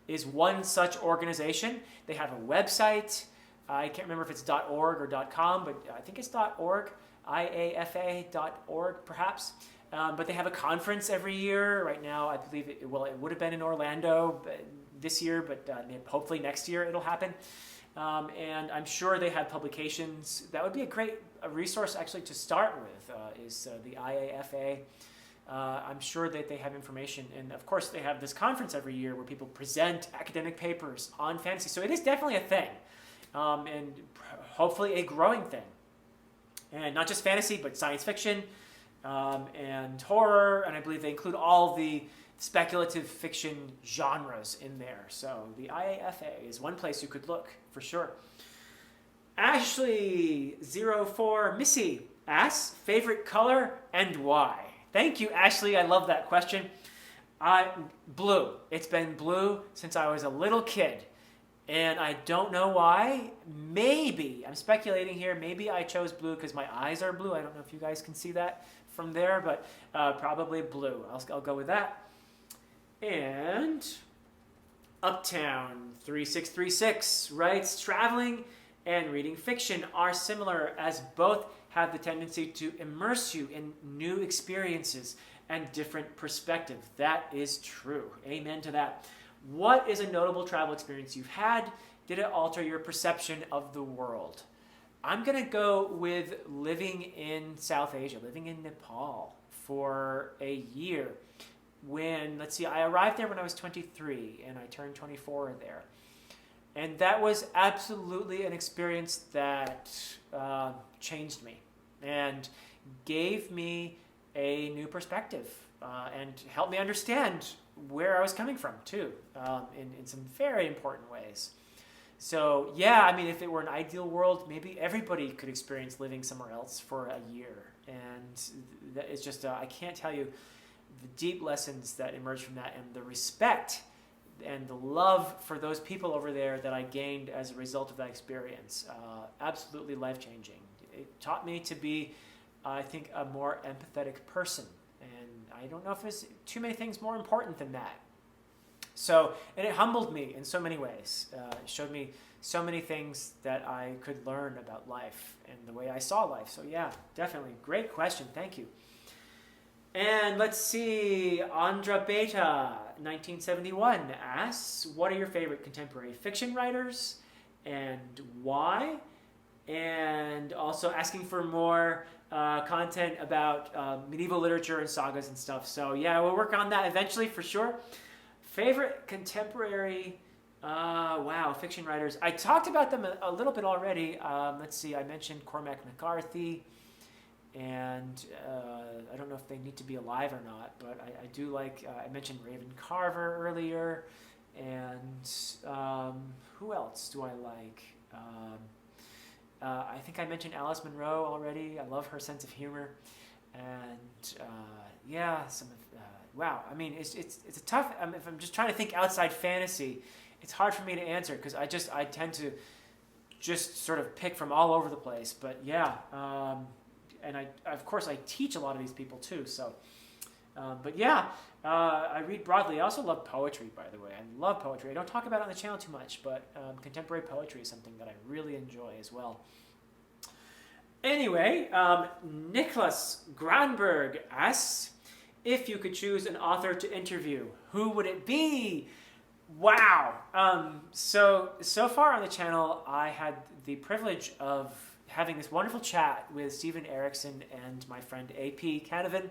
is one such organization. They have a website. I can't remember if it's .org or .com, but I think it's .org, IAFA.org perhaps. But they have a conference every year. Right now, I believe it would have been in Orlando this year, but hopefully next year it'll happen. And I'm sure they have publications. That would be a great resource actually to start with, is the IAFA. I'm sure that they have information. And of course, they have this conference every year where people present academic papers on fantasy. So it is definitely a thing, and hopefully a growing thing. And not just fantasy, but science fiction and horror. And I believe they include all the speculative fiction genres in there. So the IAFA is one place you could look for sure. Ashley04 Missy asks, favorite color and why? Thank you, Ashley. I love that question. Blue. It's been blue since I was a little kid. And I don't know why. Maybe, I'm speculating here, maybe I chose blue because my eyes are blue. I don't know if you guys can see that from there, but probably blue. I'll go with that. And Uptown 3636 writes, traveling and reading fiction are similar as both have the tendency to immerse you in new experiences and different perspectives. That is true. Amen to that. What is a notable travel experience you've had? Did it alter your perception of the world? I'm going to go with living in South Asia, living in Nepal for a year. Let's see, I arrived there when I was 23 and I turned 24 there. And that was absolutely an experience that changed me and gave me a new perspective and helped me understand where I was coming from too, in some very important ways. So yeah, I mean, if it were an ideal world, maybe everybody could experience living somewhere else for a year. And that is just, I can't tell you the deep lessons that emerged from that, and the respect and the love for those people over there that I gained as a result of that experience. Absolutely life-changing. It taught me to be, I think, a more empathetic person. And I don't know if there's too many things more important than that. So, and it humbled me in so many ways. It showed me so many things that I could learn about life and the way I saw life. So yeah, definitely. Great question. Thank you. And let's see, Andra Beta, 1971, asks, what are your favorite contemporary fiction writers and why? And also asking for more content about medieval literature and sagas and stuff. So yeah, we'll work on that eventually for sure. Favorite contemporary, fiction writers. I talked about them a little bit already. Let's see, I mentioned Cormac McCarthy. And I don't know if they need to be alive or not, but I do like, I mentioned Raven Carver earlier, and who else do I like? I think I mentioned Alice Munro already. I love her sense of humor, and wow. I mean, it's a tough. If I'm just trying to think outside fantasy, it's hard for me to answer because I tend to just sort of pick from all over the place. But yeah. And of course, I teach a lot of these people too. So, but yeah, I read broadly. I also love poetry, by the way. I love poetry. I don't talk about it on the channel too much, but contemporary poetry is something that I really enjoy as well. Anyway, Nicholas Granberg asks, if you could choose an author to interview, who would it be? Wow. So far on the channel, I had the privilege of having this wonderful chat with Stephen Erickson and my friend AP Canavan.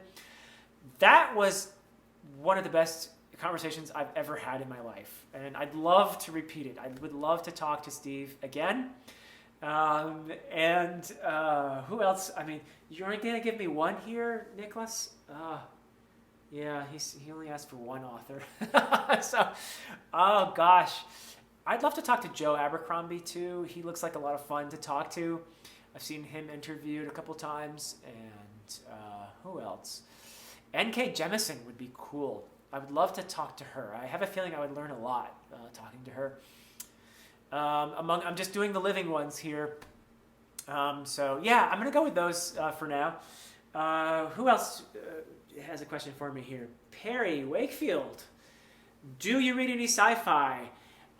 That was one of the best conversations I've ever had in my life, and I'd love to repeat it. I would love to talk to Steve again. Who else? I mean, you're only gonna give me one here, Nicholas? Yeah, he only asked for one author. So, oh gosh. I'd love to talk to Joe Abercrombie too. He looks like a lot of fun to talk to. I've seen him interviewed a couple times. And who else? N.K. Jemisin would be cool. I would love to talk to her. I have a feeling I would learn a lot talking to her. I'm just doing the living ones here. So yeah, I'm gonna go with those for now. Who else has a question for me here? Perry Wakefield. Do you read any sci-fi?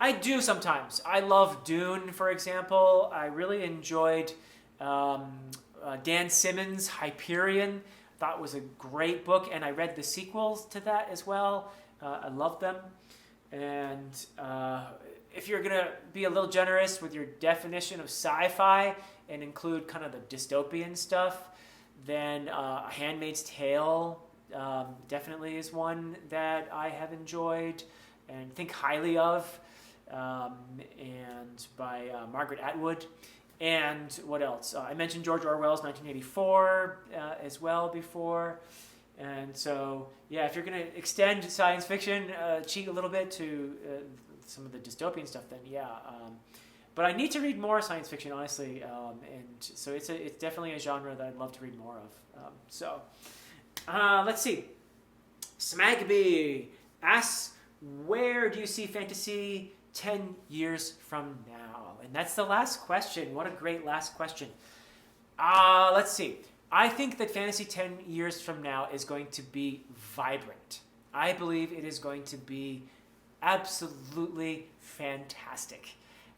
I do sometimes. I love Dune, for example. I really enjoyed Dan Simmons' Hyperion. Thought was a great book, and I read the sequels to that as well. I love them. And if you're gonna be a little generous with your definition of sci-fi and include kind of the dystopian stuff, then A Handmaid's Tale definitely is one that I have enjoyed and think highly of, and by Margaret Atwood. And what else? I mentioned George Orwell's 1984 as well before. And so, yeah, if you're going to extend science fiction, cheat a little bit to some of the dystopian stuff, then yeah. But I need to read more science fiction, honestly. And so it's definitely a genre that I'd love to read more of. Let's see. Smagby asks, where do you see fantasy 10 years from now? And that's the last question. What a great last question. Let's see. I think that fantasy 10 years from now is going to be vibrant. I believe it is going to be absolutely fantastic.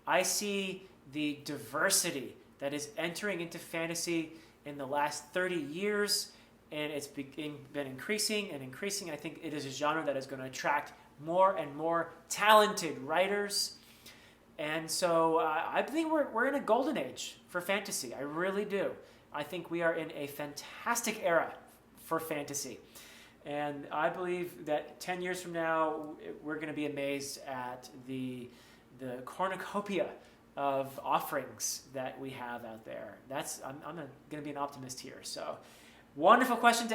I see the diversity that is entering into fantasy in the last 30 years, and it's been increasing and increasing. I think it is a genre that is going to attract more and more talented writers. And so I think we're in a golden age for fantasy. I really do. I think we are in a fantastic era for fantasy. And I believe that 10 years from now, we're going to be amazed at the cornucopia of offerings that we have out there. I'm going to be an optimist here. So wonderful question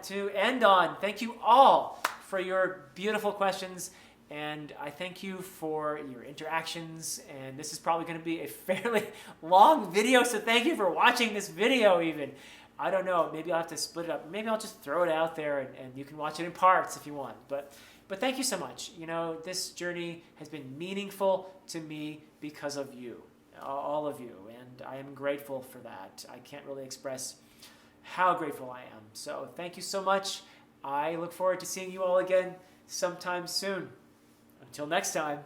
to end on. Thank you all for your beautiful questions. And I thank you for your interactions. And this is probably going to be a fairly long video, so thank you for watching this video even. I don't know, maybe I'll have to split it up. Maybe I'll just throw it out there and you can watch it in parts if you want. But thank you so much. You know, this journey has been meaningful to me because of you, all of you. And I am grateful for that. I can't really express how grateful I am. So thank you so much. I look forward to seeing you all again sometime soon. Until next time.